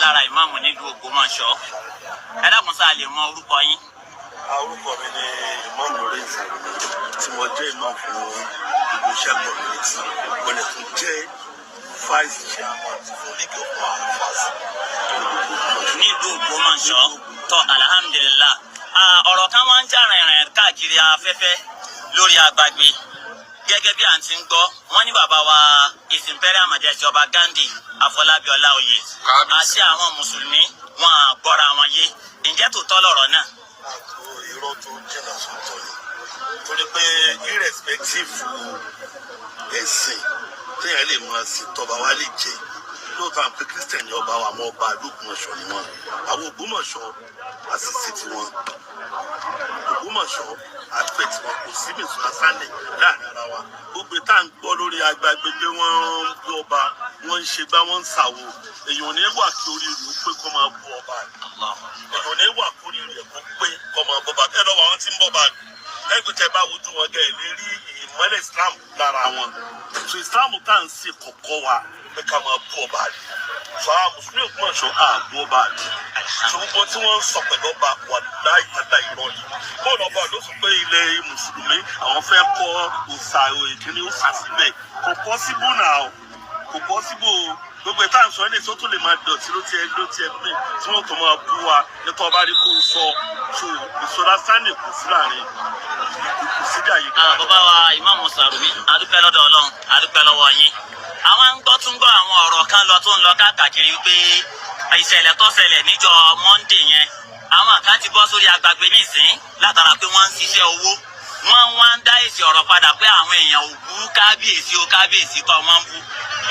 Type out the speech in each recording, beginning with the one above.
lára ìmáàmù nílùú Ògbómọ̀ṣọ́ ẹ dákun sáà lè mọ orúkọ yín. Orúkọ mi ni ìmáàmù lórí ìsàlùmí tí mo jẹ́ ìmáàmù fún ìgbésẹ̀ community mo lè tún jẹ́ vice chairman fún league of mafas nílùú Ògbómọ̀ṣọ́ tó alhamdulillah. Ọ̀rọ̀ kan wá ń jà rìnrìn káàkiri afẹ́fẹ́ lórí agbágbé gẹ́gẹ́ bí à ń ti ń gbọ́ wọ́n ní bàbá wa His Imperial Majesty Ọba Ghandi Afọlábí Ọláoyè àti àwọn mùsùlùmí wọn gbọ́ra wọn yé ǹjẹ́ tòótọ́ lọ̀rọ̀ náà. irọ́ tó jìnnà sọ́tọ̀ ni torí pé irrespective ẹ̀sìn téèyàn lè máa sí tọba wa lè jẹ lóòótọ́ àwọn pé Christian ọba wa mọ́ ọba Ògbómọ̀ṣọ́ ni wọ́n àwọn Ògbómọ̀ṣọ́ àṣìṣe tiwọn Ògbómọ̀ṣọ́ àpẹ tiwọn kò sí mìsúra sálẹ̀ láàrin ara wa gbogbo tá à ń gbọ́ lórí agbágbé pé wọ́n ń bú ọba wọ́n ń ṣe gbá wọ́n ń ṣàwo èèyàn ní wà kí orí rẹ̀ ó pé kó máa bú ọba èèyàn ní wà kí orí rẹ̀ kó pé kó máa bú ọba ẹ lọ́wọ́ àwọn tí ń bọ́ bá ẹgbẹ́ tẹ bá wojú wọn gẹ̀ lè rí ìmọ́lẹ̀ Islam lára wọn so Islam tá à ń ṣe kọ̀kọ́ wa pé ká máa bú ọba rẹ̀ so àwọn mùsùlùmí Ògbómọ̀ṣọ́ àbú ọba rẹ̀ so gbogbo tí wọ́n ń sọ pẹ̀lú ọba wà láì tàdá ìrọ̀ yìí bóòlù ọba ló sọ pé ilẹ̀ mùsùlùmí àwọn fẹ́ kọ́ òòṣà ìkíní òòṣà síbẹ̀ kò pọ́síbù náà kò pọ́síbù gbogbo ìta ń sọ ilé tó tó lè máa dọ̀tí ló tiẹ̀ pé tí wọ́n tó máa bú wa nípa ọba rí kó sọ so ìṣọ́ra sáni kò sí láàrin kò sí dà yìí. bàbá wa Ìmáàmù Sàrùmí adúpẹ́ lọ́dọ̀ Ọlọ́run adúpẹ́ lọ́wọ́ yín àwọn ń gbọ́ tún gbọ́ àwọn ọ̀rọ̀ kan lọ tó ń lọ káàkiri pé ìṣẹ̀lẹ̀ tó ṣẹlẹ̀ níjọ́ Monday yẹn àwọn kan ti bọ́ sórí agbágbé nísìn látara pé wọ́n ń ṣiṣẹ́ owó wọ́n wá ń dá èsì ọ̀rọ̀ padà pé àwọn èèyàn ò bú kábíyèsí o kábíyèsí kọ́ wọ́n ń bú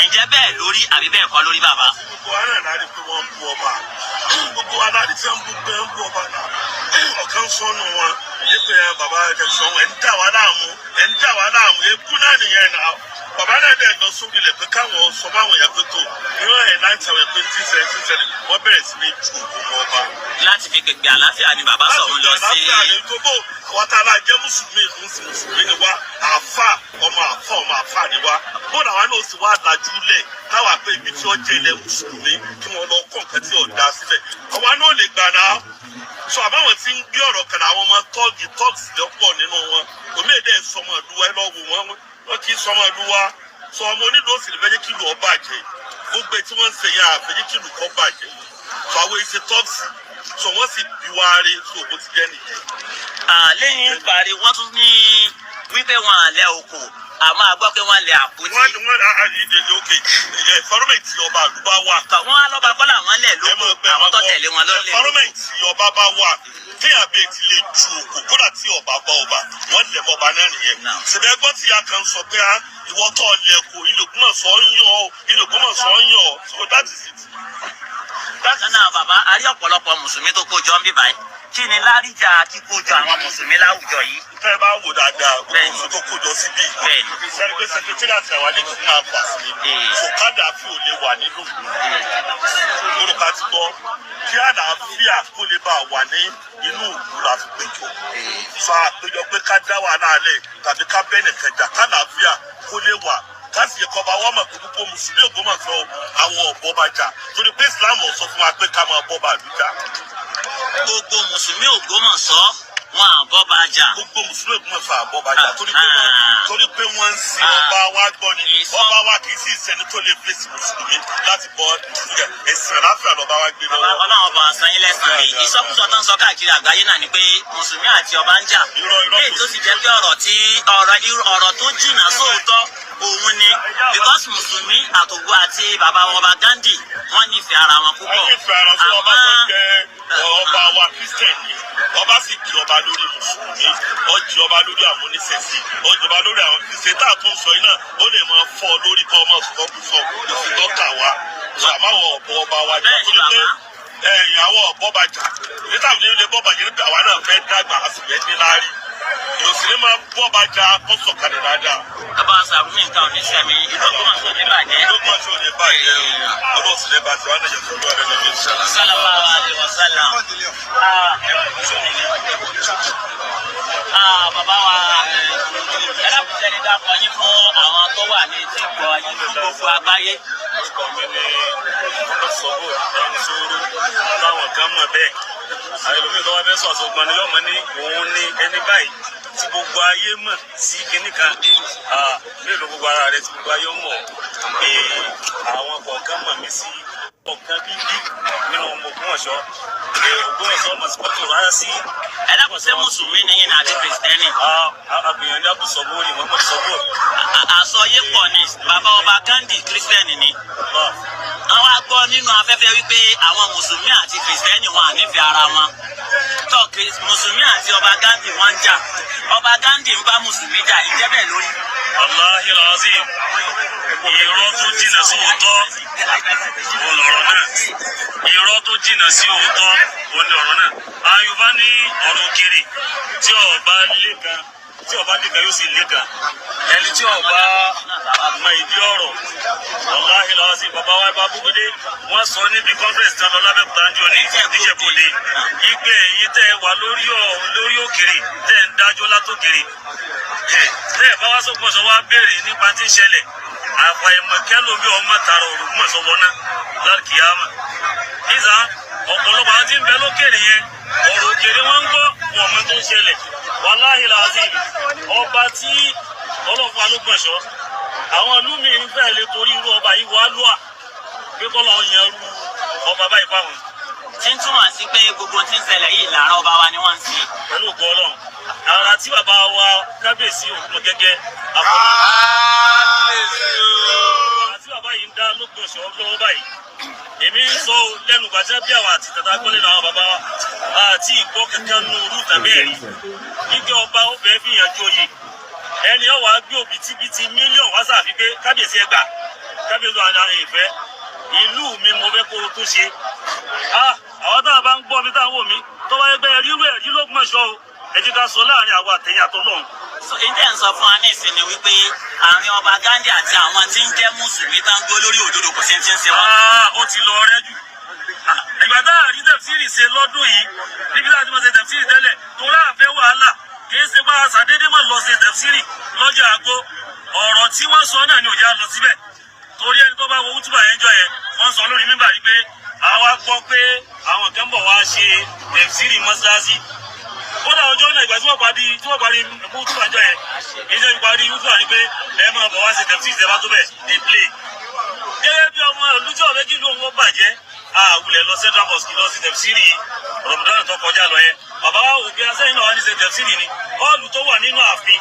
ǹjẹ́ bẹ́ẹ̀ lórí àbí bẹ́ẹ̀ kọ́ lórí bàbá. gbogbo wa náà láti pé wọ́n bú ọba gbogbo wa láti tí wọ́n bú pé ń bú ọba náà ọ̀kan sọnù wọn yìí pé bàbá ẹ̀kẹ́sọ̀ ẹ̀ ń dà wá láàmú ebú náà nìyẹn náà bàbá náà dẹ̀ lọ sórí ilẹ̀ pé káwọn sọ fáwọn èèyàn pé tó ìwọ̀n ẹ̀ láti àwọn ẹ̀pẹ́ tíṣẹ̀lẹ̀ wọ́n bẹ̀rẹ̀ sí ní ju òkú ọba. láti fi pèpè àlàáfíà ni bàbá sọ̀rọ̀ lọ sí. àlàáfíà ni gbogbo àwọn tá a la jẹ́ mùsùlùmí ìlú mùsùlùmí ni wá ọmọ àfà ni wá bóun àwọn náà sì wá lajú lẹ̀ táwa pé ibi tí wọ́n jẹ́ ilẹ̀ mùsùlùmí kí wọ́n lọ kọ́ nǹkan tí ò dá síbẹ̀ àwa náà lè gbà náà sọ àbáwọn tí ń gbé ọ̀rọ̀ kan àwọn ọmọ tọ́ọ̀gì lọ́pọ̀ nínú wọn òmíèdè sọmọ ìlú ẹ lọ́wọ́ wọn kì í sọmọ ìlú wa sọ ọmọ onílù ó sì lè fẹ́ kí ìlú ọ bàjẹ́ gbogbo tí wọ́n ń ṣe yẹn àfẹ́ kí ìlú kọ́ bàjẹ́ sọ àwọn èsì tọ́ọ̀sì sọ wọ́n sì bí wá rí sọ bó ti jẹ́ nìyẹn. lẹ́yìn ìparí wọ́n tún ní wípé wọn àlẹ́ oko àmọ́ àgbọ́ pé wọ́n lè àpótí. òkè fọ́rọ́mẹ̀ntì ọba àdúgbò wà. wọ́n á lọ́ba kọ́lá wọn lẹ̀ lóko àwọn tó tẹ̀lé wọn lọ́lẹ̀. fọ́rọ́mẹ̀ntì ọba bá wà téèyàn bẹ́ẹ̀ ti lè ju òkú kódà tí ọba bá ọba wọ́n lẹ̀ mọ́ ọba náà nìyẹn. ṣèbẹ́ gbọ́ tí a kan sọ pé ìwọ tó lẹ́kọ̀ọ́ Ìlògbómọ̀ṣọ́ ń yàn ọ́ so that is it. bákan náà bàbá a rí ọ̀pọ̀lọpọ̀ mùsùlùmí tó kó jọ ń bíbá yìí kí ni láríjà kíkójọ àwọn mùsùlùmí láwùjọ yìí. tẹ́ bá wò dáadáa gbogbo oṣù tó kójọ síbí sẹ́ríkẹ́ sẹ́kẹ́tìrìàtì àwọn àlejò náà fà sí fòkádà fi ò lè wà nínú lórúkọ àti gbọ́ kí àlàáfíà kó lè bá wà ní inú ìlú láti péjọ fa àpéjọ pé ká dá wà náà lẹ̀ tàbí ká bẹ́ẹ̀ nìkan jà kálàáfíà kó lè wà káàsì ẹ̀kọ́ bá wọ́n mọ̀ pé gbogbo mùsùlùmí Ògbómọ̀ṣọ́ àwọn ọ̀bọ bá jà torí pé Islam sọ fún wa pé ká máa bọ́ bàálù jà. gbogbo mùsùlùmí Ògbómọ̀ṣọ́ wọn àbọ̀ bá jà. gbogbo mùsùlùmí Ògbómọ̀ṣọ́ àbọ̀ bá jà torí pé wọ́n ń sin ọba wa gbọ́ ni ọba wa kì í sì sẹ́ni tó lè fèsì mùsùlùmí láti bọ́ ẹ̀sìn àláfíà lọ́ba wa gbé lọ́wọ́. Ọlọ́run ọba àṣà yín lẹ́sàn-án rí ìsọkúsọ tó ń sọ káàkiri àgbáyé náà ni pé mùsùlùmí àti ọba ń jà léyìí tó sì jẹ́ pé ọ̀rọ̀ tó jìnnà sóòótọ́ òun ni because mùsùlùmí àtògbò àti bàbá ọba Ghandi wọ́n nífẹ̀ẹ́ ara wọn púpọ̀. wọ́n nífẹ̀ẹ́ ara fún ọba tó jẹ́ ọba wa Christian ni ọba sì di ọba lórí mùsùlùmí ó di ọba lórí àwọn oníṣẹ̀ṣe ó di ọba lórí àwọn ìṣètà tó ń sọ yìí náà ó lè máa fọ́ lórí kọ́ ọmọ sọ́kùsọ ìṣètọ́ka wa ṣàmáwọ̀ ọ̀bọ ọba wa jà tó lé pé ìyàwó ọ̀bọ bá jà nígbà tí ilé bọ́ bàjẹ́ nípa àwa náà fẹ́ dàgbà àsìkò ní láàrí ìròsìlẹ̀ máa bọ́ bá jà kó sọ̀kalẹ̀ dáadáa. bàbá Sàrùmí nǹkan ò ní sẹ́mi ìlú Ògbómọ̀ṣọ́ ní bàjẹ́. ìlú Ògbómọ̀ṣọ́ ò ní bàjẹ́ olóòsìlẹ̀ bàjẹ́ wọn lẹ́yìn tó lọ́wọ́ rẹ̀ lọ́wọ́ sallallahu alaihi wasallam. bàbá wa ẹlẹ́kùnṣẹ́ ní dákọ̀ yín fún àwọn tó wà ní etí ìgbọ́ yín fún gbogbo àgbáyé. orúkọ mi ni ọ̀sọ̀gbọ̀ ẹni sóró fẹ́ sọ àsọgbọ́n ni yóò mọ̀ ní òun ní ẹni báyìí tí gbogbo ayé mọ̀ sí kinní kan mélòó gbogbo ara rẹ tí gbogbo ayé mọ̀ pé àwọn kọ̀ọ̀kan mọ̀ mí sí ọ̀kan bíbí nínú ọmọ Ògbómọ̀ṣọ́ Ògbómọ̀ṣọ́ mọ̀sípọ́tò rárá sí. ẹ dákun ṣé mùsùlùmí ni yín àti kìrìsìtẹ́nì. àgbìyàn ní abùsọ̀bù ni wọ́n mọ̀ sọ́bù. àsọyé pọ̀ ni bàbá ọba Ghandi kìrìsìtẹ́nì ni. àwọn agbọ́ nínú afẹ́fẹ́ wípé àwọn mùsùlùmí àti kìrìsìtẹ́nì wọn ànífẹ̀ẹ́ ara wọn. tó mùsùlùmí àti ọba Ghandi wọn ń jà ọba Ghandi ń bá mùsùlùmí jà ìjẹ́ bẹ́ẹ̀ lórí. Wallahi alazim irọ́ tó jìnnà sí òótọ́ olọ̀rọ̀ náà irọ́ tó jìnnà sí òótọ́ olọ̀rọ̀ náà Yorùbá ní ọ̀rọ̀ òkèrè tí ọba lẹ́kan yóò sì lẹ́kan ẹni tí ọba mọ ìdí ọ̀rọ̀ Wallahi alazim bàbá wa bá búgbédé wọ́n sọ níbi conference tán lọ lábẹ́kúta ń jọ ní ìjẹ́bọ̀dé ìgbẹ́ ẹ̀yìn tẹ́ wà lórí òkèrè tẹ́ ń dájọ́ látòkèrè tẹ́ bá wá sókun ọ̀sán wá béèrè nípa tí ń ṣẹlẹ̀ àfàìmọ̀ kẹ́lómi ọmọ tààrà Ògbómọ̀ṣọ́ wọná lálùkìyámà nígbà ọ̀pọ̀lọpọ̀ àwọn tí ń bẹ lókèrè yẹn ọ̀rọ̀ òkèrè wọn ń gbọ́ wọn mọ tó ń ṣẹlẹ̀ wàláhì làásìm ọba tí ọlọ́pàá l'Ógbómọ̀ṣọ́ àwọn ìlú mi ń fẹ́ lè torí irú ọba yìí wà lúà pé kọ́ lọ́ọ́ yan irú ọba báyìí fáwọn. tí ń túmọ̀ sí pé gbogbo tí ń ṣẹlẹ̀ yìí lára ọba wa ni wọ́n ń ṣe. pẹ̀lú ògo Ọlọ́run ara tí bàbá wa kábíyèsí Ògúnmọ̀gẹ́gẹ́ àti bàbá yìí ń dá l'Ógbómọ̀ṣọ́ lọ́wọ́ báyìí èmi ń sọ lẹ́nu gbàjẹ́ bí àwọn àti tàtà gbọ́lé náà bàbá wa àti ìgbọ́ kankan nù orú tàbí ẹ̀rí ike ọba ó fẹ́ fìyàn joyè ẹni ọwọ́ gbé òbítíbitì mílíọ̀nù wá sàfi pé kábíyèsí ẹgbà kábíyèsí àná ìfẹ́ ìlú mi mo fẹ́ kó o tún ṣe àwọn táwọn bá ń gbọ́ mi táwọn wò mí tó wáyé gbẹ́ ríru ẹ̀rí l'Ógbómọ̀ṣọ́ o ẹ jẹ́ ká sọ láàrin àwọn àtẹ̀yìn àtọ́lọ́run. ìdẹ́ ń sọ fún wa ní ìsinmi wípé àárín ọba Ghandi àti àwọn tí ń jẹ́ mùsùlùmí tá ń gbó lórí òdodo kò sí ti ń ṣe wọn. ó ti lọ rẹ́ jù ìgbà tá a rí tẹ̀fsírì ṣe lọ́dún yìí níbi láti mọ̀ ṣe tẹ̀fsírì tẹ́lẹ̀ tó láàfẹ́ wàhálà kì í ṣe bá a ṣàdédé mọ̀ lọ ṣe tẹ̀fsírì lọ́jà àgbo ọ̀rọ̀ tí wọ́n sọ náà ni ò já lọ síbẹ̀ torí ẹni tó bá wo wútúbà yẹn jọ yẹn wọ́n sọ lórí mímbà yìí pé àwa gbọ́ pé àwọn kan bọ̀ wá ṣe tẹ̀fsírì mọ́ṣáláṣí kódà ọjọ́ náà ìgbà tí wọ́n parí wútúbà jọ yẹn ìjọ ìparí wútúbà ni pé ẹ máa bọ̀ wá ṣe tẹ̀fsírì ìṣẹ́bá tó bẹ̀ dé play gẹ́gẹ́ bí ọmọ olùjọ́ ọ̀rẹ́ kí ló ń wọ́n bàjẹ́ àwùlẹ̀ lọ Central Mosque lọ sí tẹ̀fsírì Ramadan tó kọjá lọ yẹn bàbá wa òkè asẹ́yìn náà wá ní ṣe tẹ̀fsírì ni họ́ọ̀lù tó wà nínú ààfin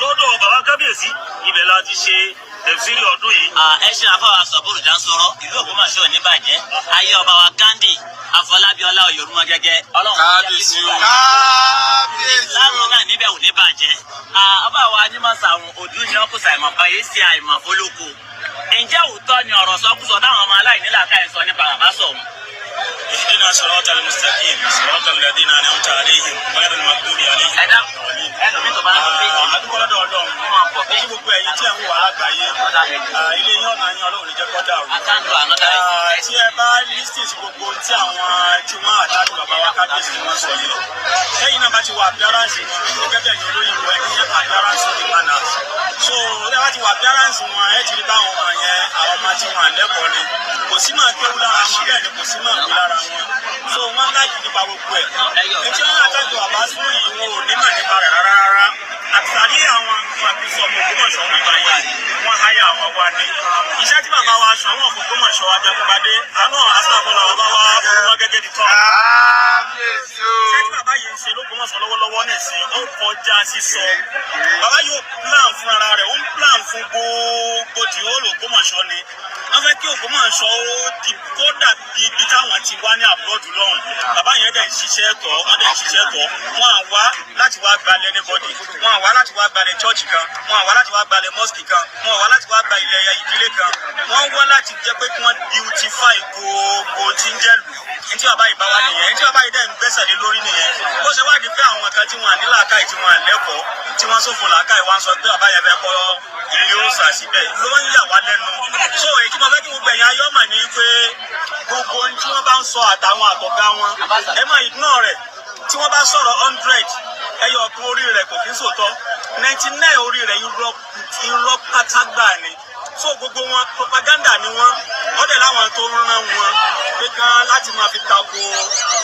lọ́dọ̀ bàbá kábíyèsí ibẹ̀ la ti ṣe tẹ̀fsírì ọdún yìí. ẹ ṣe àfọwọ́ sọ̀bùrù dáńsọ̀rọ̀ ìlú Ògbómọ̀ṣọ́ ní bàjẹ́ ayé ọba wa Ghandi Afọlábíọlá Òyòrúmọgẹ́gẹ́ ọlọ́run láàmú náà níbẹ̀ ò ní bàjẹ́ ọba wa Ajímọ̀sàrùn ojú ni ọkùnrin àìmọ̀kan yìí ṣe àìmọ̀ fólókò ǹjẹ́ òótọ́ ni ọ̀rọ̀ sọkúsọ táwọn ọmọ aláìnílàáká ẹ̀ sọ nípa bàbá sọ̀hún. اهدنا صراط المستقيم صراط الذين انعمت عليهم غير المغضوب عليهم. ẹlòmíì tó bá ń pè é àdúgbò lọ́dọ̀ Ọlọ́run ó gbogbo ẹ̀yin tí ẹ̀ ń wà lágbàáyé ilé yín ọ̀nà yín Ọlọ́run ní jẹ́ kó dàrú. tí ẹ bá lísítì sí gbogbo tí àwọn tí wọ́n àdájọ́ bàbá wa kábíyèsí wọn sọ yìí lẹ́yìn náà bá ti wà appearance wọn gẹ́gẹ́ bí olóyìnbó ẹ̀ ní appearance ní manners so ẹ bá ti wà appearance wọn ẹ ti rí báwọn ọmọ yẹn àwọn ọmọ tí wọn àlẹ́kọ̀ọ́ ni kò sí máa kéwú lára wọn bẹ́ẹ̀ ni kò sí máa gbé lára wọn so wọn láti nípa gbogbo ẹ̀ etí wọn àtàkùn bàbá sún yìí wọn ò ní mà nípa rẹ̀ rárá àtàrí àwọn àbísọ̀ ọmọ Ògbómọ̀ṣọ́ nípa yìí wọn háyà àwọn wa ní iṣẹ́ tí bàbá wa sọ àwọn Ògbómọ̀ṣọ́ Ajagungbadé àwọn asàbọ̀là bàbá wa fọwọ́ gẹ́gẹ́ di tọ́ iṣẹ́ tí bàbá yìí ń ṣe l'Ógbómọ̀ṣọ́ lọ́wọ́lọ́wọ́ nìsín ó kọjá sísọ bàbá yóò plan fún ara rẹ̀ ó ń plan fún gbogbo tí ó l'Ógbómọ̀ṣọ́ ni wọ́n fẹ́ kí Ògbómọ̀ṣọ́ ó di kó dàbí ibi táwọn ti wá ní àbúrọ̀dù lọ́hùn bàbá yẹn dẹ̀ ń ṣiṣẹ́ tọ̀ wọ́n dẹ̀ ń ṣiṣẹ́ tọ̀ wọ́n à wá láti wá gbalẹ̀ anybody wọ́n à wá láti wá gbalẹ̀ church kan wọ́n à wá láti wá gbalẹ̀ mosque kan wọ́n à wá láti wá gba ilẹ̀ ìdílé kan wọ́n wá láti jẹ́ pé kí wọ́n beautify gbogbo tí ń jẹ́ lù ní tí bàbá yìí bá wá nìyẹn ní tí bàbá yìí dẹ̀ ń gbẹ́sẹ̀ lé lórí nìyẹn bó ṣe wá di pé àwọn kan tí wọ́n ní làákàyè tí wọ́n lẹ́kọ̀ọ́ tí wọ́n sófo làákàyè wá ń sọ pé bàbá yẹn fẹ́ kọ́ ilé òòsà síbẹ̀ ló ń yà wá lẹ́nu so èyí tí mo fẹ́ kí gbogbo ẹ̀yà ayọ́ mà ní pé gbogbo ohun tí wọ́n bá ń sọ àtàwọn àtọ̀gá wọn ẹ má ignore rẹ̀ tí wọ́n bá sọ̀rọ̀ 100 ẹyọ ọkùn orí rẹ̀ kò kí ń sòótọ́ 99 orí rẹ̀ irọ́ pátágbà ni so gbogbo wọn propaganda ni wọn ọdẹ láwọn tó rán wọn pé gan láti máa fi tako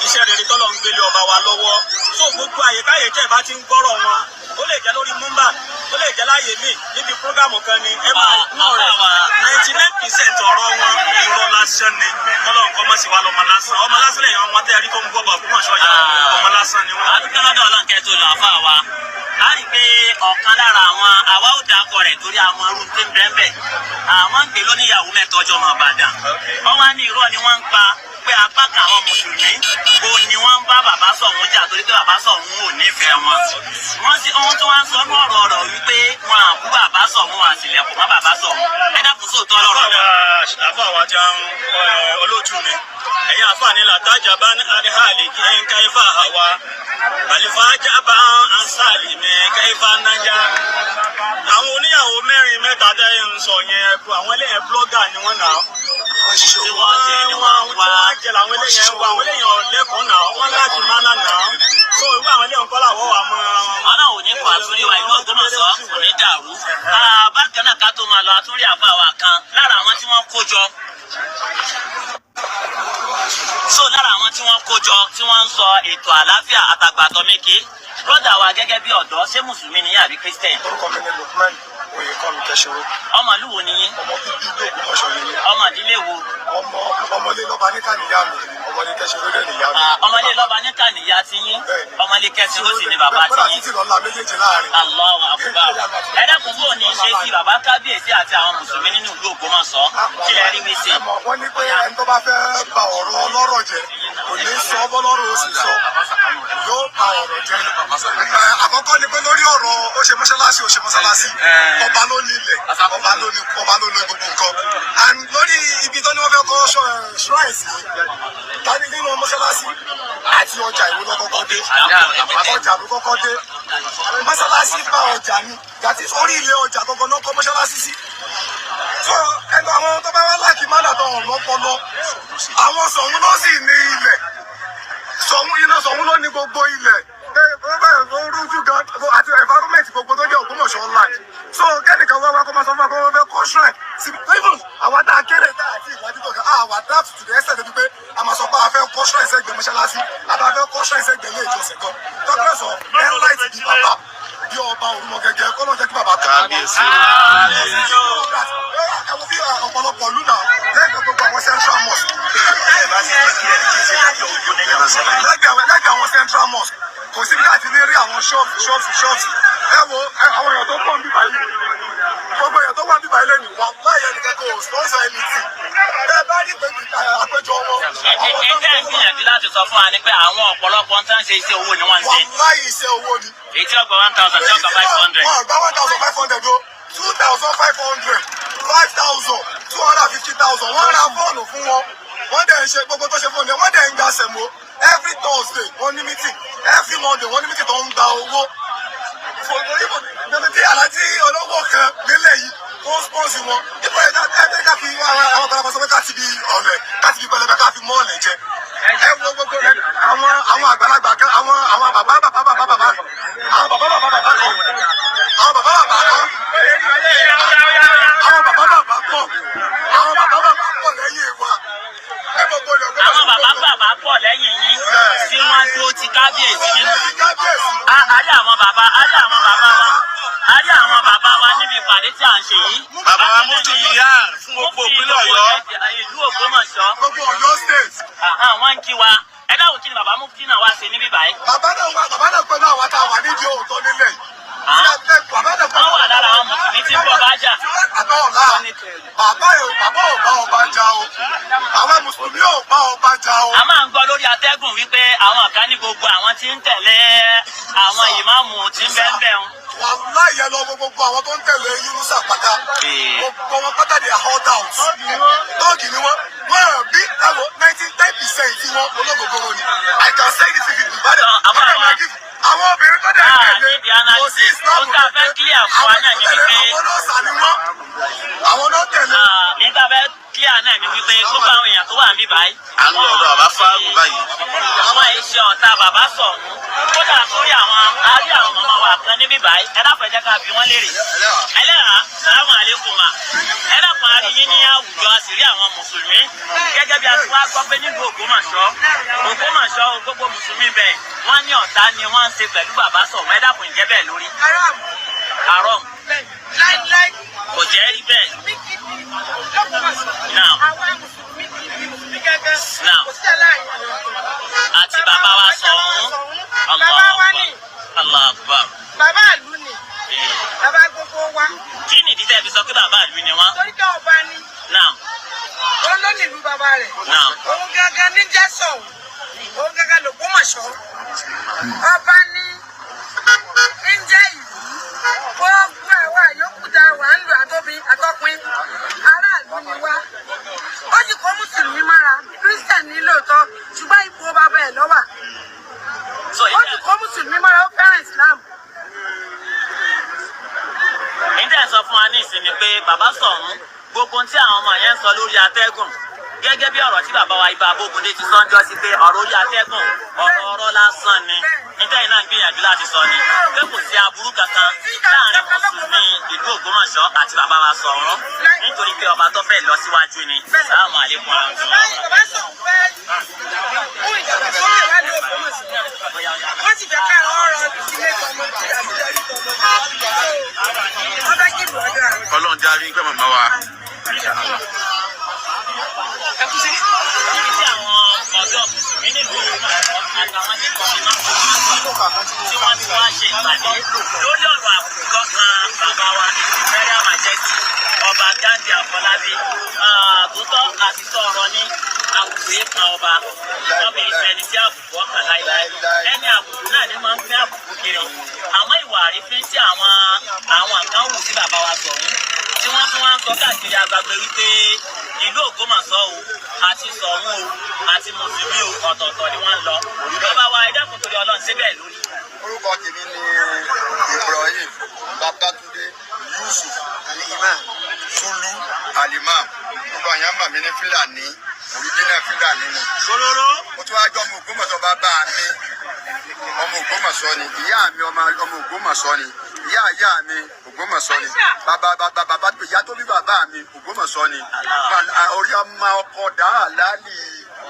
iṣẹ́ rere tọ́lọ̀ ń gbélé ọba wa lọ́wọ́. So gbogbo àyèkáyè tẹ́ ẹ bá ti ń gbọ́rọ̀ wọn ó lè jẹ́ lórí múmbà ó lè jẹ́ láàyè míì níbi prógámù kan ni ẹ máa náà rẹ̀ 99% ọ̀rọ̀ wọn irọ́ lásán ni Ọlọ́run kọ́ mọ̀ sí wa lọ́mọ lásán ọmọ lásán lẹ́yìn ọmọ tẹ́ ẹ rí tó ń gbọ́ bọ̀ fún ọ̀ṣọ́jà ọmọ lásán ni wọ́n. àdúgbò lọ́dọ̀ Ọlọ́run kẹ́ tó lọ àfa wa a rí i pé ọ̀kan lára àwọn àwa ò dákọ̀ rẹ̀ torí àwọn ọrùn tó ń bẹ́ẹ̀ bẹ́ẹ̀ àwọn ń pè lóníyàwó mẹ́ta ọjọ́ ọmọ Ìbàdàn wọ́n wá ní irọ́ ni wọ́n ń pa pé apá kan àwọn mùsùlùmí kò ní wọ́n ń bá bàbá Ṣọ̀ún jà torí pé bàbá Ṣọ̀ún ò nífẹ̀ẹ́ wọn. wọ́n sì ohun tí wọ́n ń sọ ní ọ̀rọ̀ wípé wọn à kú bàbá Ṣọ̀ún àtìlẹ̀kùn mọ́ bàbá Ṣọ̀ún ẹ dákun sóòótọ́ lọ́rọ̀ náà. àfọ àwa jẹ́ olóòtú mi ẹ̀yin àfààní làtàjà bá ní adéhàlì kí ẹ̀yin káyífà àwa àlìfà jábà ansálì mi káyífà nájà. àwọn oníyàwó mẹ́rin mẹ́ta tẹ́ ń sọ yẹn àwọn eléyẹn blọ́gà ni wọ́n nà tí wọ́n jẹ làwọn eléyẹn wá àwọn eléyẹn ọ̀lẹ́kọ̀ọ́ náà wọ́n láti máná náà so irú àwọn eléyẹn kọ́ làwọ̀ wà mọ́. Ọlọ́run ò ní kó àtúndì wa ìlú Ògbómọ̀ṣọ́ kò ní dàrú. bákan náà ká tó máa lọ àtúndì àfa wa kan lára àwọn tí wọ́n kó jọ lára àwọn tí wọ́n kó jọ tí wọ́n ń sọ ètò àlàáfíà àtàgbàtọ́ méke brọ́dà wa gẹ́gẹ́ bí ọ̀dọ́ ṣé mùsùlùmí ni àbí kírísítẹ̀n. orúkọ mi ni Lukman Oyèkánmi Kẹ́ṣọ̀rọ̀. ọmọ ìlú wo ni yín. ọmọ bíbí ìlú Ògbómọ̀ṣọ́ ni yín. ọmọ ìdílé wo. ọmọlé lọ́ba níkà níyà mi ọmọlé Kẹ́ṣọ̀rọ̀ dẹ̀ níyà mi. ọmọlé lọ́ba níkà níyà ti yín ọmọlé Kẹ́ṣọ̀rọ̀ sì ni bàbá ti yín. bọ́dà títí lọ́la méjèèjì láàrin. Allahu Akbar. ẹ dákun bò ní ṣe sí bàbá kábíyèsí àti àwọn mùsùlùmí nínú ìlú Ògbómọ̀ṣọ́ kí lẹ rí wí sí. wọ́n ní pé ẹni tó bá fẹ́ ba ọ̀rọ̀ ọlọ́rọ̀ jẹ́ kò ní sọ bọ́lọ́rọ̀ ó sì sọ yóò ba ọ̀rọ̀ jẹ́. àkọ́kọ́ ni pé lórí ọ̀rọ̀ ó ṣe mọ́ṣáláṣí ó ṣe mọ́ṣáláṣí ọba ló ní ilẹ̀ ọba ló ní gbogbo nǹkan. and lórí ibi tó ní wọ́n fẹ́ kọ́ shrine sí tani nínú mọ́ṣáláṣí àti ọjà ìwé lọ́kọ́kọ́ dé ọjà ló kọ́kọ́ dé mọ́ṣáláṣí bá ọjà ni gàtí orí ilé ọjà gangan náà kọ́ mọ́ṣáláṣí sí. so ẹnu àwọn tó bá wá láàkì má dàtọ̀ ọ̀rọ̀ lọ́pọlọ àwọn Ṣọ̀ún ló sì ní ilẹ̀ Ṣọ̀ún ló ní gbogbo ilẹ̀ orújú gan àti environment gbogbo tó jẹ́ Ògbómọ̀ṣọ́ land. so kẹ́nìkan wá kó máa sọ fún wa kó wọ́n fẹ́ kọ́ shrine even àwọn tá a kéré tá àti ìwádìí tó kàn àwọn adapt to the extent débi pé a máa sọ pé a fẹ́ kọ́ shrine sẹ́gbẹ̀ẹ́ mọ́ṣáláṣí àbá fẹ́ kọ́ shrine sẹ́gbẹ̀ẹ́ ilé ìjọsìn kan tọ́kẹ́sọ̀ enlight bí bàbá bí ọba òrùmọ gẹ́gẹ́ kọ́ lọ́ọ́ jẹ́ kí bàbá kábíyèsí. ẹ wo bí ọ̀pọ̀lọpọ̀ lù náà lẹ́gbẹ̀ẹ́ gbogbo àwọn central mosque lẹ́gbẹ̀ẹ́ àwọn central mosque kò síbi láti ní rí àwọn ṣọ́ọ̀ṣì ẹ wo àwọn èèyàn tó pọ̀ ń bíbá yìí gbogbo èèyàn tó wà ń bíbá yìí lẹ́nu wà láyé ẹnìkan kò sponsor anything bẹ́ẹ̀ bá rí àpéjọ wọn. ẹ̀jẹ̀ ń gbìyànjú láti sọ fún wa ni pé àwọn ọ̀pọ̀lọpọ̀ ń tán ṣe iṣẹ́ owó ni wọ́n ń ṣe. wà láyé iṣẹ́ owó ni. èyí tí ọgbà 1,000 tí ọgbà 500. wọ́n gba 1,500 o 2,500 5,000 250,000 wọ́n ra fóònù fún wọn wọ́n dẹ̀ ń ṣe gbogbo tó ṣe fóònù yẹn wọ́n dẹ̀ ń gba sẹ̀mó every Thursday wọ́n ní meeting every Monday wọ́n ní meeting tó ń gba owó tí alájí olówó kan nílẹ̀ yìí tó ń sponsor wọn ipò ẹ̀dá ẹ̀dá ká fi àwọn kan sọ pé ká ti bi ọ̀rẹ́ ká ti bi pẹlẹbẹ ká fi mọ́ ọ̀lẹ̀ jẹ ẹ wo gbogbo rẹ àwọn àgbàlagbà kan àwọn bàbá kan àwọn bàbá kan lẹ́yìn wa àwọn bàbá pọ̀ lẹ́yìn yín tí wọ́n dúró ti kábíyèsí nínú. a rí àwọn bàbá wa níbi ìpàdé tí à ń ṣe yìí. bàbá wa mú tún yíyá fún gbogbo ìpínlẹ̀ Ọ̀yọ́. ìlú Ògbómọ̀ṣọ́. gbogbo Ọ̀yọ́ state. wọ́n ń kí wa ẹ dáhùn kí ni bàbá mufti náà wá ṣe níbí báyìí. bàbá náà pẹ̀lú àwọn tá a wà nídìí òótọ́ nílẹ̀ yìí. wọ́n wà lára àwọn mùsùlùmí tí ń bọ̀ bá jà. bàbá ò bá ọba jà o àwọn mùsùlùmí ò bá ọba jà o. a máa ń gbọ́ lórí atẹ́gùn wípé àwọn kan ní gbogbo àwọn tí ń tẹ̀lé àwọn ìmáàmù tí ń bẹ́ẹ̀ bẹ́ẹ̀ ń. wàláhì yẹn lọ gbogbo àwọn tó ń tẹ̀lé Yunusa pátá gbogbo wọn pátá de hold out tọ́ọ̀gì ni wọ́n bí ẹ̀wọ̀ 99% tí wọ́n olóògbòrò ni I can say this if you bad àwọn obìnrin tó dẹ̀ tẹ̀lé kò sí Islam tó tẹ̀lé àwọn náà sà ni wọ́n àwọn náà tẹ̀lé. nígbà bẹ́ẹ̀ clear náà ni wípé gbogbo àwọn èèyàn tó wà níbí báyìí. à ń lọ ọ̀dọ̀ bàbá fáàgù báyìí. àwọn iṣẹ́ ọ̀tá bàbá Ṣọ̀ún kódà sórí àwọn àárí àwọn màmá wa kan níbí báyìí ẹ dákun ẹ jẹ́ ká bi wọ́n léèrè. ẹlẹ́hàá sàlámù àlékùm mà ẹ dákun a rí yín ní àwùjọ a sì rí àwọn mùsùlùmí gẹ́gẹ́ gẹ́gẹ́ bí a ti wá gbọ́ pé nílùú Ògbómọ̀ṣọ́ gbogbo mùsùlùmí bẹ̀ wọ́n ní ọ̀tá ni wọ́n ń ṣe pẹ̀lú bàbá Sọ̀rùn ẹ dákun ìjẹ́ bẹ́ẹ̀ lórí. haram kò jẹ́ rí bẹ́ẹ̀. now àti bàbá wa Sọ̀rùn Allah akbar. Bàbá ìlú ni. Bàbá gbogbo wa. Kí nìdí tẹ́ fi sọ pé bàbá ìlú ni wọ́n? Torí pé ọba ni. Naam. Òun ló nílùú bàbá rẹ̀. Naam. Òun gangan ní jẹ́ Sọ̀rùn. Òun gangan l'Ògbómọ̀ṣọ́. Ọba ni ń jẹ́ ìlú. Gbogbo àwa yòókù dá wà ń lò àtọ́bí àtọ́pin. Aráàlú ni wá. Ó sì kó Mùsùlùmí mára. Kírísítẹ̀nì ní lóòótọ́. Ṣùgbọ́n ipò bàbá ẹ̀ lọ́wà. Ó sì kó Mùsùlùmí mára. Ó fẹ́ràn Ìsìlámù. Ìdá sọ fún wa ní ìsinmi pé bàbá Sọ̀rùn gbogbo tí àwọn ọmọ yẹn ń sọ lórí atẹ́gùn gẹ́gẹ́ bí ọ̀rọ̀ tí bàbá wa Ìbà Abógundé ti sọ́njọ́ sí pé ọ̀rọ̀ orí atẹ́gùn ọ̀rọ̀ lásán ni níta yìí náà ń gbìyànjú láti sọ ni pé kò sí aburú kankan láàrin mùsùlùmí ìlú Ògbómọ̀ṣọ́ àti bàbá wa Sọ̀rùn nítorí pé ọba tó fẹ́ lọ síwájú ni. Assalamu alaikum warahmatullahi. Wọ́n ti fẹ́ ká ọ̀rọ̀ ilé tọmọ Ọlọ́run jáde pé màmá wa. Ibi tí àwọn ọ̀dọ́ mùsùlùmí nílùú Ògbómọ̀ṣọ́ àtàwọn tí wọ́n ti wá ṣe ìpàdé lórí ọ̀rọ̀ àbùkù kan bàbá wa Imperial Majesty ọba Ghandi Afọlábí àtúntọ́ àti sọ̀rọ̀ ní àbùkù kan ọba ọba ìṣẹ́ni tí àbùkù ọkàn láíláí ẹni àbùkù náà ni máa ń pín àbùkù kiri àmọ́ ìwà àrífín tí àwọn kan wù sí bàbá wa Sọ̀rùn tí wọ́n tún wá ń sọ káàkiri agbègbè wípé ìlú Ògbómọ̀ṣọ́ o àti Sọ̀rùn o àti mùsùlùmí o ọ̀tọ̀ọ̀tọ̀ ni wọ́n ń lọ bàbá wa ẹ dákun torí Ọlọ́run síbẹ̀ lórí. Orúkọ tèmi ni Ibrahim Babatunde Yusuf Al-Imam Sulu Al-Imam gbogbo àyàn mà mí ní Fúlàní òrìjínà Fúlàní ni. Mo tún wá jọ ọmọ Ògbómọ̀ṣọ́ bàbá mi ọmọ Ògbómọ̀ṣọ́ ni ìyá mi ọmọ Ògbómọ̀ṣọ́ ni ìyá mi Ògbómọ̀ṣọ́ ni bàbá ìyá tó bí bàbá mi Ògbómọ̀ṣọ́ ni orí ọmọ ọkọ dáhàlálì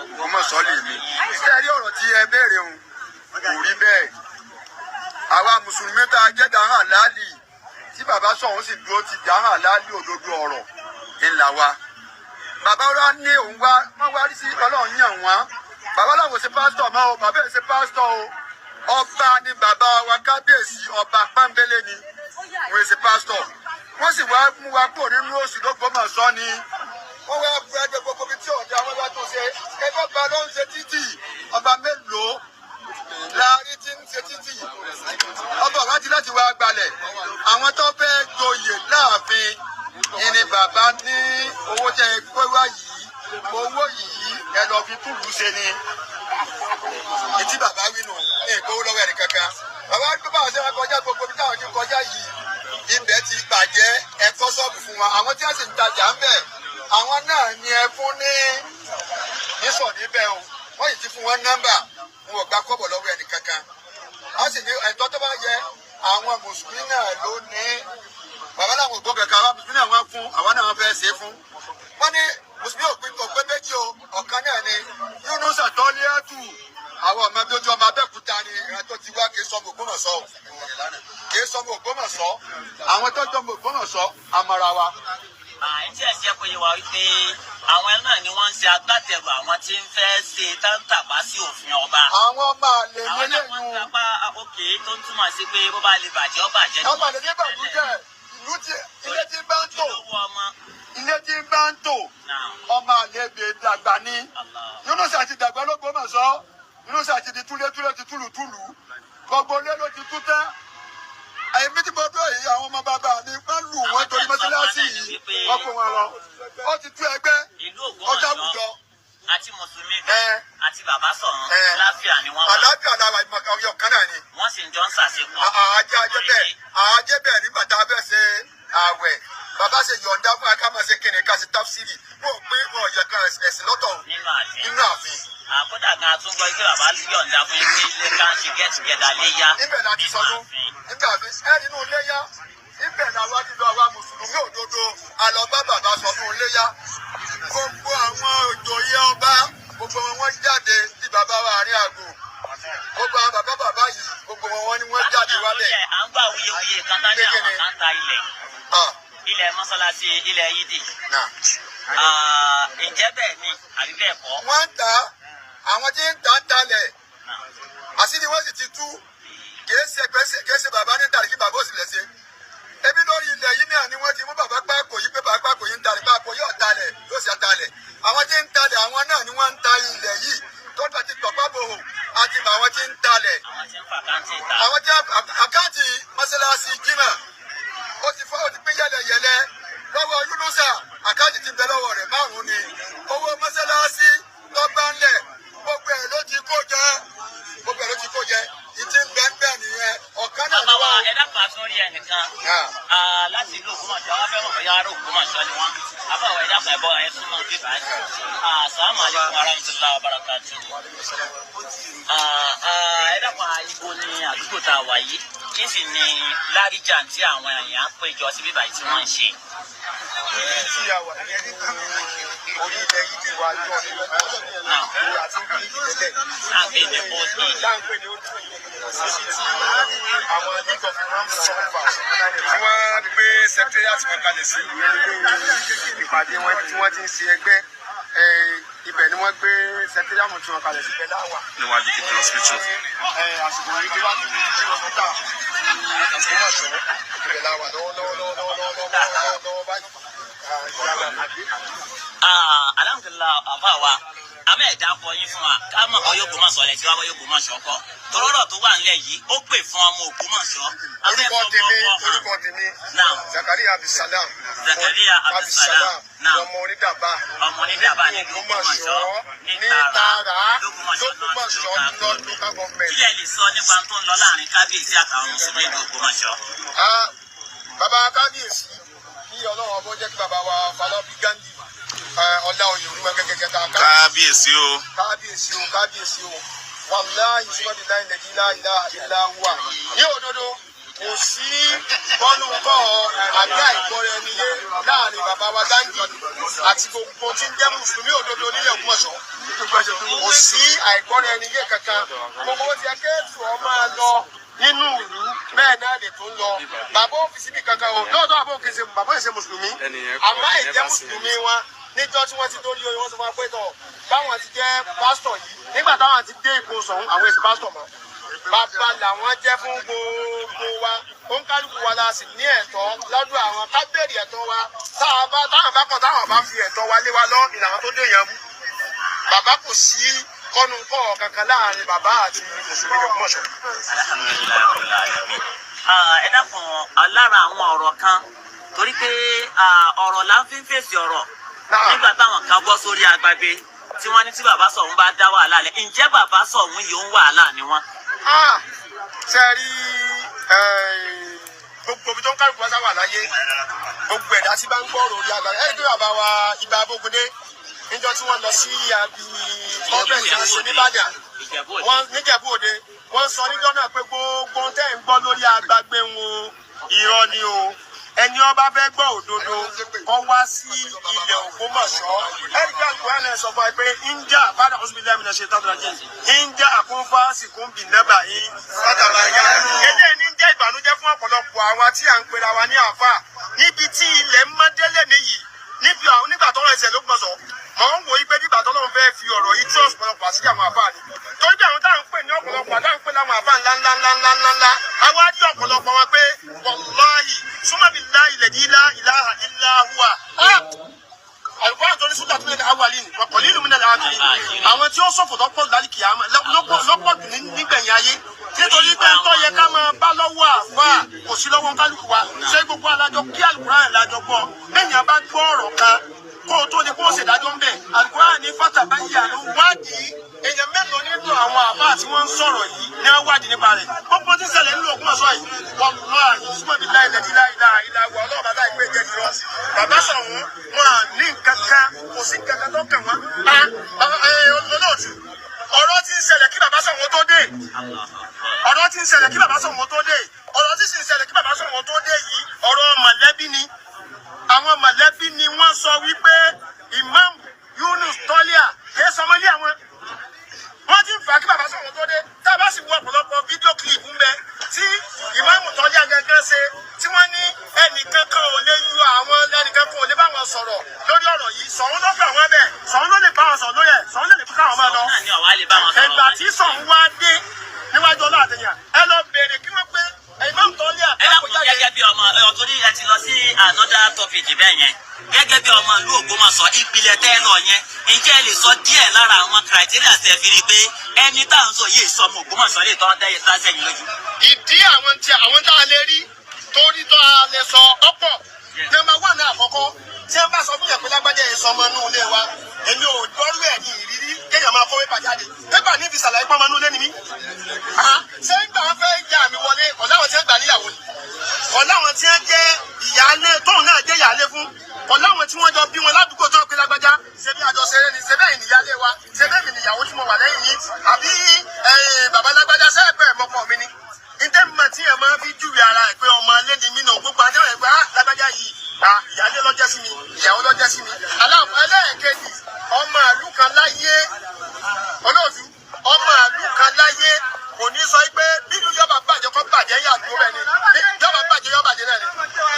Ògbómọ̀ṣọ́ lè mi. Sẹ́ẹ̀rí ọ̀rọ̀ tí ẹ béèrè òun kò rí bẹ́ẹ̀. Àwa mùsùlùmí tá a jẹ́ dáhàlálì tí bàbá Sọ̀rùn sì dúró ti dáhàlálì òdodo ọ̀rọ̀ ńlá wa. Bàbá wa ní òun wá wọ́n wá rí sí Ọlọ́run yàn wọ́n. Bàbá làwọn ṣe pásítọ̀ mọ́ o bàbá ẹ̀ ṣe pásítọ̀ o. Ọba ni bàbá wa kábíyèsí ọba pọ́nbélé ni wọ́n ṣe pásítọ̀. Wọ́n sì wá mú wa kúrò nínú oṣù l'Ógbómọ̀ṣọ́ ni. Wọ́n wá bu ẹgbẹ́ gbogbo bíi tí ọ̀dà wọn bá tó ṣe ẹgbẹ́ ọba ló ń ṣe títì ọba mélòó láàrin tí ń ṣe títì ọba wájú láti wá gbalẹ̀ àwọn tó fẹ́ joyè láàfin ìní bàbá ní owó tẹ pé wá yìí owó yìí ẹ lọ fi túlù ṣe ni etí bàbá wí nù ní ìgbówó lọ́wọ́ ẹnì kankan bàbá tó bá ṣe wá kọjá gbogbo bí táwọn ti kọjá yìí ibẹ̀ ti bàjẹ́ ẹ̀kọ́ ṣọ́ọ̀bù fún wa àwọn tí wọ́n sì ń tajà ń bẹ̀ àwọn náà ni ẹ fún ní nísọ̀ níbẹ̀ o wọ́n yìí ti fún wọn nọ́mbà wọn ò gba kọ́bọ̀ lọ́wọ́ ẹnì kankan wọ́n sì ní ẹ̀tọ́ tó bá yẹ àwọn mùsùlùmí náà ló ní bàbá làwọn ògbó kankan àwọn mùsùlùmí náà wọ́n fún àwọn náà wọ́n fẹ́ ṣe fún wọ́n ní mùsùlùmí òpin méjì o ọ̀kan náà ni Yunus Tọ́líàtù àwọn ọmọ bí ojú ọmọ Abẹ́òkúta ni ìran tó ti wá kì í sọmọ Ògbómọ̀ṣọ́ kì í sọmọ Ògbómọ̀ṣọ́ àwọn tó jọmọ Ògbómọ̀ṣọ́ amara wa. Àìtí ẹ̀jẹ̀ kò yẹ wá wípé àwọn ẹ̀ náà ni wọ́n ń ṣe agbátẹrù àwọn tí ń fẹ́ ṣe táǹtàpá sí òfin ọba. Àwọn ọmọ àlè àwọn náà wọ́n ń tapá òkè tó ń túmọ̀ sí pé bó bá lè bàjẹ́ ó bàjẹ́ ní ọba àlè bàjẹ́ ìlú tí ilé tí bá ń tò ilé tí bá ń tò ọmọ àlè bè dàgbà ní Yunus àti dàgbà l'Ógbómọ̀ṣọ́ Yunus àti di túlétúlé ti túlùtúlù gbogbo ilé ló ti tú tẹ́ ẹ̀yin méjì gbọdọ̀ èyí àwọn ọmọ bàbá mi wọ́n lù wọ́n torí mọ́sálásí yìí wọ́n kó wọn lọ ó ti tú ẹgbẹ́ ọjà àwùjọ. àti mùsùlùmí bẹ́ẹ̀ àti bàbá Sọ̀rùn láfíà ni wọ́n wà. àlàáfíà làwọn ọyọ kan náà ni. wọ́n sì ń jọ ń ṣàṣepọ̀. àjẹ́ bẹ́ẹ̀ nígbà tá a bẹ́ẹ̀ ṣe ààwẹ̀ bàbá ṣe yọ̀ǹda fún aká máa ṣe kíni ká ṣe tafsiri wọn ò pé wọn ò yẹ kan ẹ̀sìn lọ́tọ̀ nínú ààfin. àkódà kan tún gbọ́ pé bàbá yọ̀ǹda fún ilé ká ṣe get together léyà. níbẹ̀ la ti sọdún nígbà nínú léyà níbẹ̀ la wá ti lọ àwa mùsùlùmí òdodo àlọ́ bá bàbá sọdún léyà gbogbo àwọn òjòyè ọba gbogbo wọn jáde bí bàbá wa àárín àgò gbogbo àwọn bàbá yìí gbogbo wọn ni wọ́n jáde wálẹ̀. à ń gbà wuyewuye kan tá ní àwọn kan ta ilẹ̀ mọ́sálásí ilẹ̀ yídì. ǹjẹ́ bẹ́ẹ̀ ni àbí bẹ́ẹ̀ kọ́? wọ́n ń ta àwọn tí ń ta ń talẹ̀ àṣírí wọ́n sì ti tú kìí ṣe bàbá ní tàrí kí bàbá ò sì lẹ̀ ṣe. ebi lórí ilẹ̀ yìí náà ni wọ́n ti mú bàbá pákó yìí pé bàbá pákó yìí ń talẹ̀ pákó yóò talẹ̀ yóò sì talẹ̀. àwọn tí ń talẹ̀ àwọn náà ni wọ́n ń ta ilẹ̀ yìí tó bá ti tọ̀pá bòhò àti àwọn tí ń talẹ̀. àwọn tí àkáǹtì mọ́sálásí jimá ó ti pín yẹlẹyẹlẹ lọ́wọ́ Yunusa àkáǹtì ti bẹ lọ́wọ́ rẹ̀ 5 ni owó mọ́sálásí lọ́gbàńlẹ̀ gbogbo ẹ̀ ló ti kó jẹ ìtì bẹ́ẹ̀ nìyẹn ọ̀kan náà ni wọ́n. bàbá ẹ̀dá kan tún rí ẹnìkan láti ìlú Ògbómọ̀ṣọ́ àwọn fẹ́ mọ̀ bóyá ará Ògbómọ̀ṣọ́ ni wọ́n àbáwọ̀ ẹ̀dá kan ẹ̀bọ ẹ̀ súnmọ́ bí báyìí. Assalamu alaikum warahmatullahi wabarakatuh. ẹ̀dá kan ibo ni àdúgbò tá a wà yìí kí sì ni láríjà tí àwọn èèyàn péjọ sí bíbáyìí tí wọ́n ń ṣe. tí a wà ní orí ilẹ̀ yìí ti wá jọ ní àti bí ìdílé láàbẹ̀ ìdẹ̀bọ̀ sí láǹpẹ̀ ní ó dùn síbi tí àwọn league of imam sọfà tí wọ́n gbé secretariat wọn kalẹ̀ sí ìpàdé wọn tí wọ́n ti ń ṣe ẹgbẹ́ ibẹ̀ ni wọ́n gbé secretariat tí wọ́n kalẹ̀ síbẹ̀ láwà. níwájú kí n hospital. àsìkò yìí tí wọ́n ti ní kí wọ́n mọ́tà Ògbómọ̀ṣọ́ ibẹ̀ láwà lọ́wọ́ báyìí. alhamdulilah àbá wa àmọ́ ẹ̀dá kọ yín fún wa ká mọ̀ bọ́ yóò Ògbómọ̀ṣọ́ lẹ̀ tí wàá bọ́ yóò Ògbómọ̀ṣọ́ kọ́ torọ́rọ̀ tó wà nílẹ̀ yìí ó pè fún ọmọ Ògbómọ̀ṣọ́. orúkọ tèmi Zakaria Abdulsalam ọmọ onídàbà ní Ògbómọ̀ṣọ́ ní Tààrà lógúnmọ̀ṣọ́ local government. kílẹ̀ lè sọ nípa tó ń lọ láàrin kábíyèsí àtàwọn mùsùlùmí ní Ògbómọ̀ṣọ́. bàbá kábíyèsí kí ọlọ́run ọbọ̀ jẹ́ kí bàbá wa Fálábí Gándì ọlá oyè olúwa gẹ́gẹ́ ta kábíyèsí o wàláhì sọ́dí láìlẹ̀dí láìlá wà ní òdodo kò sí bọ́ọ̀lù kọ́ àbí àìgbọ́ra ẹni yé láàrin bàbá wa Gándì àti gbogbo tí ń jẹ́ mùsùlùmí òdodo nílẹ̀ Ògbómọ̀ṣọ́ kò sí àìgbọ́ra ẹni yé kankan gbogbo ti ẹkẹ́tù ọ máa lọ nínú ìlú bẹ́ẹ̀ náà lè tó ń lọ bàbá òfìsí bí kankan o lọ́dọ̀ bàbá ìṣe mùsùlùmí àmọ́ ìjẹ́ mùsùlùmí wọn níjọ́ tí wọ́n ti dórí oyè wọ́n sọ fún wa pé tọ̀ báwọn ti jẹ́ pásítọ̀ yìí nígbà táwọn ti dé ipò sọ̀hún àwọn èsì pásítọ̀ mọ́ bàbá làwọn jẹ́ fún gbogbo wa ó ń kálukú wa la sì ní ẹ̀tọ́ lọ́dọ̀ àwọn kábẹ́ẹ̀rì ẹ̀tọ́ wa táwọn bá fi ẹ̀tọ́ wa lé wa lọ ìlànà tó dé yẹn mú bàbá kò sí kọ́nu kọ́ kankan láàrin bàbá àti mùsùlùmí ní Ògbómọ̀ṣọ́. ẹ dákun lára àwọn ọ̀rọ̀ kan torí pé ọ̀rọ̀ là ń fi fèsì ọ̀rọ̀ nígbà táwọn kan bọ́ sórí agbágbé tí wọ́n ní tí bàbá Sọ̀hún bá dá wàhálà lẹ̀ ǹjẹ́ bàbá Sọ̀hún yìí ń wàhálà ni wọ́n. ṣe rí gbogbo ibi tó ń kálukú wá sáwà láyé gbogbo ẹ̀dá tí bá ń gbọ́rọ̀ orí agbára ẹ̀rí pé bàbá wa Ìbà Abógundé níjọ́ tí wọ́n lọ sí àbí ọbẹ̀ tí wọ́n ṣe nìbàdàn níjẹ̀bú Òde wọ́n sọ níjọ́ náà pé gbogbo tẹ́ ń gbọ́ lórí agbágbé wọn irọ́ ni o ẹni ọba fẹ́ gbọ́ òdodo kọ́ wá sí ilẹ̀ Ògbómọ̀ṣọ́ ẹ̀ríkà kúrẹ́ náà sọ fún wa pé india fada hospital ẹ̀mí ṣe tọ́jú ọjọ́ india àkúnfà sìkún bì nẹ́bà yìí fàtàlàyà eléyìí ní jẹ́ ìbànújẹ́ fún ọ̀pọ̀lọpọ̀ àwọn tí à ń pera wa ní àfà níbi tí ilẹ̀ mọ́délé nìyí nígbà tó rẹ̀ ẹsẹ̀ l'Ógbómọ̀ṣọ́ mọ̀ ń wò yí pé nígbà tó lọ́wọ́ fẹ́ fi ọ̀rọ̀ yìí trust ọ̀pọ̀lọpọ̀ sí àwọn àfà ni torí pé àwọn táwọn ń pè ní ọ̀pọ̀lọpọ̀ táwọn ń pè láwọn àfà ńláńláńláńláńlá àwa rí ọ̀pọ̀lọpọ̀ wọn pé wàláhì súnmọ́ mi lá ilẹ̀ ní ilá ìlàhà ilá hùwà àlùkò àtọ́ni súdà tó lè awàlì ní ọkọ̀ nínú mi náà àkìrí àwọn tí ó sọ̀fọ̀ lọ́pọ̀ lálìkì lọ́pọ̀ nígbẹ̀yìn ayé nítorí pé ń tọ́ yẹ ká máa bá lọ́wọ́ àfà kò sí lọ́wọ́ kálukú wa ṣé gbogbo alájọ kí Al-Qur'an lájọ gbọ́ lẹ́yìn abá gbọ́ ọ̀rọ̀ kan kó o tó ní kó o ṣèdájọ́ ń bẹ̀ Al-Qur'an ní fatabayya ló wádìí èèyàn mélòó nínú àwọn àbá tí wọ́n ń sọ̀rọ̀ yìí ní wọ́n wádìí nípa rẹ̀ gbogbo tí ń ṣẹlẹ̀ nínú Ògbómọ̀ṣọ́ yìí wọ́n mú àyùsùmọ̀ bíi láìlẹ̀ ọlọ́ọ̀bá láì pé jẹ́ nìyọ́ bàbá Sọ̀hún wọn à ní nǹkan kan kò sí nǹkan kan tó kàn wọ́n olóòtú ọ̀rọ̀ tí ń ṣẹlẹ̀ kí bàbá Sọ̀hún tó dé ọ̀rọ̀ tí ń ṣẹlẹ̀ kí bàbá Sọ̀hún tó dé ọ̀rọ̀ tí sì ń ṣẹlẹ̀ kí bàbá Sọ̀hún tó dé yìí ọ̀rọ̀ mọ̀lẹ́bí ni àwọn mọ̀lẹ́bí ni wọ́n sọ wípé ìmáàmù fa kí bàbá sọ̀rọ̀ tó dé tá a bá sì wo ọ̀pọ̀lọpọ̀ fídíò kílìpù ń bẹ tí ìmáàmù Tọ́lá gẹ́gẹ́ ṣe tí wọ́n ní ẹnìkan kan ò lè ju àwọn ẹnìkan kan ò lè bá wọn sọ̀rọ̀ lórí ọ̀rọ̀ yìí Ṣọ̀ún ló gbà wọ́n bẹ̀ Ṣọ̀ún ló lè bá wọn sọ̀rọ̀ lórí ẹ̀ Ṣọ̀ún lè fi káwọn máa lọ. ẹgbà tí Ṣọ̀ún wá dé níwájú ọlọ́ àtẹ̀yàn ẹ lọ bèèrè kí wọ́n pé ìmáàmù Tọ́lá gẹ́gẹ́ bí ọmọ torí ẹ ti lọ sí another topic bẹ́ẹ̀ yẹn gẹ́gẹ́ bí ọmọ ìlú Ògbómọ̀ṣọ́ ìpìlẹ̀ tẹ́ ẹ lọ yẹn ǹjẹ́ ẹ lè sọ díẹ̀ lára àwọn criteria tẹ́ fi rí pé ẹni tá à ń sọ yìí sọmọ Ògbómọ̀ṣọ́ lè tọ́ dẹ́yẹ sásẹ̀yìn lójú. ìdí àwọn tá a lè rí torí tó a lè sọ ọ̀pọ̀ nọ́mbà 1 náà àkọ́kọ́ tí wọ́n bá sọ fún yẹn pé lágbájá yẹn sọ ọmọ inú ilé wa èmi ò gbọ́rú ẹ̀ ní ìrírí kéèyàn máa kó pépà jáde pépà ní ibi sàlàyé pọ́nmọ inú ilé ni mí. ṣé ìgbà wọn fẹ́ yà mí wọlé ọ̀làwọn tí wọ́n gbà níyàwó ni ọ̀làwọn tí wọ́n jẹ́ ìyáálé tóun náà jẹ́ ìyáálé fún ọ̀làwọn tí wọ́n jọ bí wọn ládùúgbò tó ń pè lágbájá ṣebí àjọ ṣeré ni ṣebí ẹ̀yìn ìyáálé wa ṣebí èmi nìyàwó tí mo wà lẹ́yìn yìí àbí bàbá lágbájá sẹ́ẹ̀pẹ̀ mọ́kọ mi ni ǹjẹ́ mọ̀ tí ẹ̀ máa fi júwe ara ẹ̀ pé ọmọ alẹ́ ni mí náà gbogbo àjọ ẹ̀ gbá lágbájá yìí ìyáálé lọ́jẹ́ sí mi ìyàwó lọ́jẹ́ sí mi ẹlẹ́ẹ̀kejì ọmọ àlù kan láyé olóòtú ọmọ àlù kan láyé kò ní sọ pé bínú yọba bàjẹ́ kọ́ bàjẹ́ yà dúró bẹ́ẹ̀ ni yọba bàjẹ́ yọba bàjẹ́ náà ni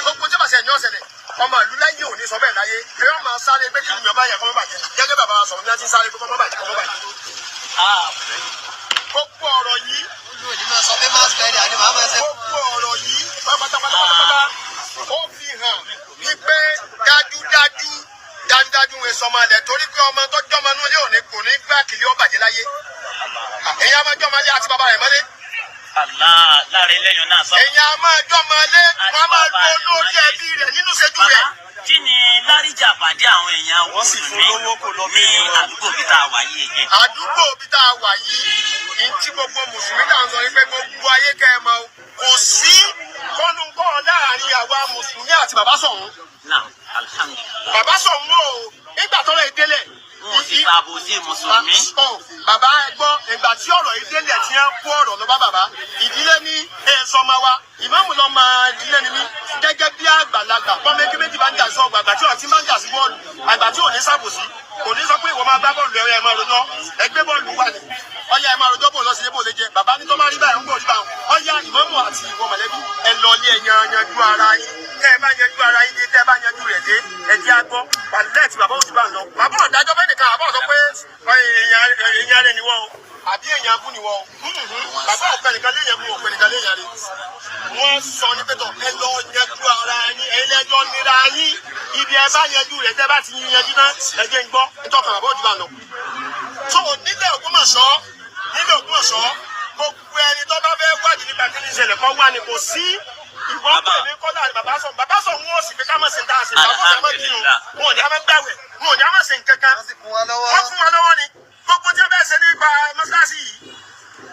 gbogbo tí bàṣẹ ní ọ̀sẹ̀ lẹ̀ ọmọ àlù láyé ò ní sọ bẹ́ẹ̀ láyé èyí ọmọ sáré pé kí ìyọba yẹ kọ́ bàjẹ́ gẹ́gẹ́ bàbá wa sọ̀rọ̀ ní láti sáré pé kọ́ bàjẹ́ kọ́ bàjẹ́. gbogbo ọ̀rọ̀ yìí gbogbo ọ̀rọ̀ yìí pátápátá ó fi hàn wípé dájúdájú ń sọmọ alẹ torí pé ọmọ tó jọmọ inú ilé òní kò ní gbà kìlí ó bàjẹ́ láyé èyí á máa jọmọ ilé àti bàbá rẹ̀ mọ́lé. láàrin lẹ́yìn náà sọ. èyí á máa jọmọ ilé wọn máa lo olórí ẹbí rẹ̀ nínú ìṣẹ́jú rẹ̀. kí ni láríjà pàdé àwọn èèyàn wọ́n sì fún lówó ní àdúgbò bí tá a wà yìí èyí. àdúgbò bí tá a wà yìí ní tí gbogbo mùsùlùmí náà sọ wípé gbogbo ayé kẹ́ ẹ mọ̀ kò sí kọ́nùkọ́ láàrin àwa mùsùlùmí àti bàbá Ṣọ̀ún. bàbá Ṣọ̀ún o nígbà tọ́lá ìdélẹ̀. wọn ti fàbò sí mùsùlùmí. bàbá ẹ gbọ́ ìgbà tí ọ̀rọ̀ ìdélẹ̀ tí wọ́n kó ọ̀rọ̀ lọ bá bàbá ìdílé ní èso ọmọ wa ìmáàmù lọ máa ìdílé ni mí gẹ́gẹ́ bí àgbàlagbà pọ́n méjì bá ń jà sí ọgbà àgbà tí ọ̀rọ̀ tí máa ń jà sí bọ́ọ̀lù àgbà tí ò ní sàbòsí kò ní sọ pé ìwọ máa gbá bọ́ọ̀lù ẹ̀rọ ẹ̀ máa rojọ́ ẹgbẹ́ bọ́ọ̀lù wà ní ọyá ẹ máa rojọ́ bò lọ sí ibò lè jẹ bàbá ní tó máa rí báyìí ń gbòòrí báwọn ọyá ìmáàmù àti ìwọ mọ̀lẹ́bí ẹ lọ ilé ẹ yanjú ara yín tẹ́ ẹ bá yanjú ara yín dé tẹ́ ẹ bá yanjú rẹ̀ dé ẹ jẹ́ àgbọ̀ pàlẹ́ tí bàbá òsì bá ń lọ bàbá ọ̀dájọ́ bẹ́ẹ̀ nìkan àbọ̀ sọ pé èèyàn rẹ̀ ni wọ́n o àbí èèyàn abú ni wọ́n o bàbá ọ̀pẹ nìkan léèyàn mú ọ̀pẹ nìkan léèyàn rẹ̀ wọ́n sọ ní pẹ́tọ̀ ẹ lọ yanjú ara yín ẹ̀yin lẹ́jọ́ nira yín ibi ẹ bá yanjú rẹ̀ tẹ́ bá ti yanjú náà ẹ jẹ́ ń gbọ́ nítọ́kàn bàbá òsì bá ń lọ. tó nílẹ̀ Ògbómọ̀ṣọ́ gbogbo ẹni tó bá fẹ́ wádìí nípa kí ni ìṣẹ̀lẹ̀ kan wà ní kò sí ìwọ́n pè mí kọ́lá bàbá sọ wọn ò sì pé ká mọ̀ sí dáa sí i bàbá ọ̀sẹ̀ mọ̀ kírun wọn ò ní a máa gbàwẹ̀ wọn ò ní a máa ṣe nǹkan kan wọ́n fún wọn lọ́wọ́ ni gbogbo tí wọ́n bẹ́ẹ̀ ṣe nípa mọ́ṣáláṣí yìí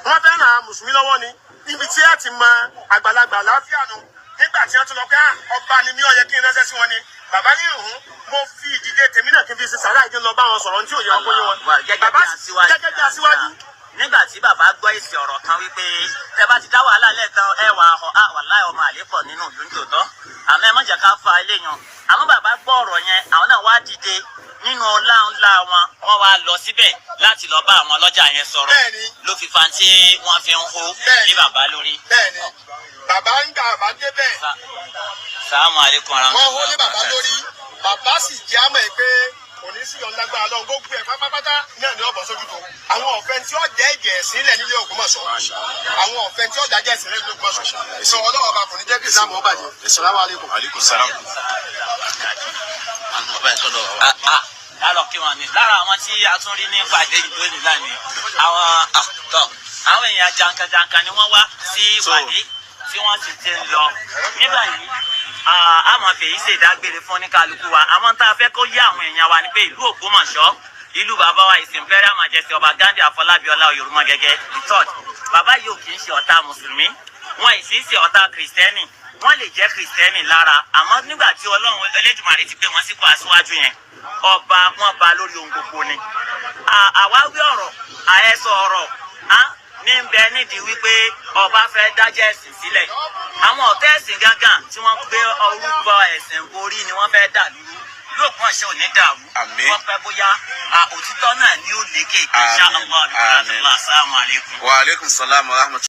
wọ́n fẹ́ ràn án mùsùlùmí lọ́wọ́ ni níbi tí ẹ ti mọ àgbàlagbà láfíà nù nígbà tí wọ́n tún lọ pé ọba ni mí ó yẹ kí n ránṣẹ́ sí wọn ni bàbá ní ìhùn mo fi ìdíje tèmi náà kí n fi ṣe sàrà ìdí lọ bá wọn sọ̀rọ̀ ní tí ò yẹ ọkọ yẹn wọn bàbá gẹ́gẹ́ bí aṣíwájú. nígbà tí bàbá gbọ́ èsì ọ̀rọ̀ kan wípé tẹ bá ti dá wàhálà lẹ́ẹ̀kan ẹ wà họ wàláhì ọmọ àlépọ̀ nínú ìlú nítòótọ́ àmọ́ ẹ má jẹ́ ká fa eléyàn àmọ́ bàbá gbọ́ ọ̀rọ̀ yẹn àwọn náà wá dìde nínú ọlá ńlá wọn wá lọ síbẹ̀ láti lọ bá àwọn ọlọ́jà yẹn sọ̀rọ̀ ló fi fa tí wọ́n fi ń hó lé bàbá lórí. bẹ́ẹ̀ni bàbá ń gbà bàbá débẹ̀. Assalamu alaikum wọ́n hó lé bàbá lórí bàbá sì jẹ́ àmọ́ ẹ̀ pé kò ní sí ọ̀nàgbà lọ gbogbo ẹ̀ pátápátá náà ní ọ̀bọ̀ sójú tó àwọn ọ̀fẹ́ tí ó jẹ́ ìjẹ́ sílẹ̀ nílé Ògbómọ̀ṣọ́ àwọn ọ̀fẹ́ tí ó dájẹ́ sílẹ̀ nílé Ògbómọ̀ṣọ́ ìṣọ̀ ọlọ́wọ́ bá kò ní jẹ́ kí ìsàmù ọba jẹ́ Assalamu alaikum. Alaikum salam. lálọ́ kí wọ́n ní lára àwọn tí a tún rí ní ìpàdé ìlú náà ni àwọn èèyàn jankan-jankan ni wọ́n wá sí ìpàdé tí wọ́n sì ti ń lọ nígbà yìí àmọ́ fèyí ṣèdágbére fún ní kálukú wa àwọn tá a fẹ́ kó yé àwọn èèyàn wa ni pé ìlú Ògbómọ̀ṣọ́ ìlú bàbá wa His Imperial Majesty ọba Ghandi Afọlábí Ọlá Yorùmọgẹgẹ III bàbá yìí ò kì í ṣe ọ̀tá mùsùlùmí wọn ì sì ṣe ọ̀tá kìrìsìtẹ́nì wọn lè jẹ́ kìrìsìtẹ́nì lára àmọ́ nígbà tí Ọlọ́run Elédùmarè ti pè wọ́n sípò aṣíwájú yẹn ọba wọn ba lórí ohun gbogbo ni àwáwí ọ̀rọ̀ àhesọ ọ̀rọ̀ ní bẹ nídìí wípé ọba fẹ́ dájẹ́ ẹ̀sìn sílẹ̀ àwọn ọ̀tá ẹ̀sìn gángan tí wọ́n gbé orúkọ ẹ̀sìn borí ni wọ́n fẹ́ dà lúrú lóògùn àṣẹ òní dàrú wọ́n pẹ́ bóyá òtítọ́ náà ni ó lékè insha Allah. Assalamu alaikum. Wa alaikum salam wa rahmatullahi.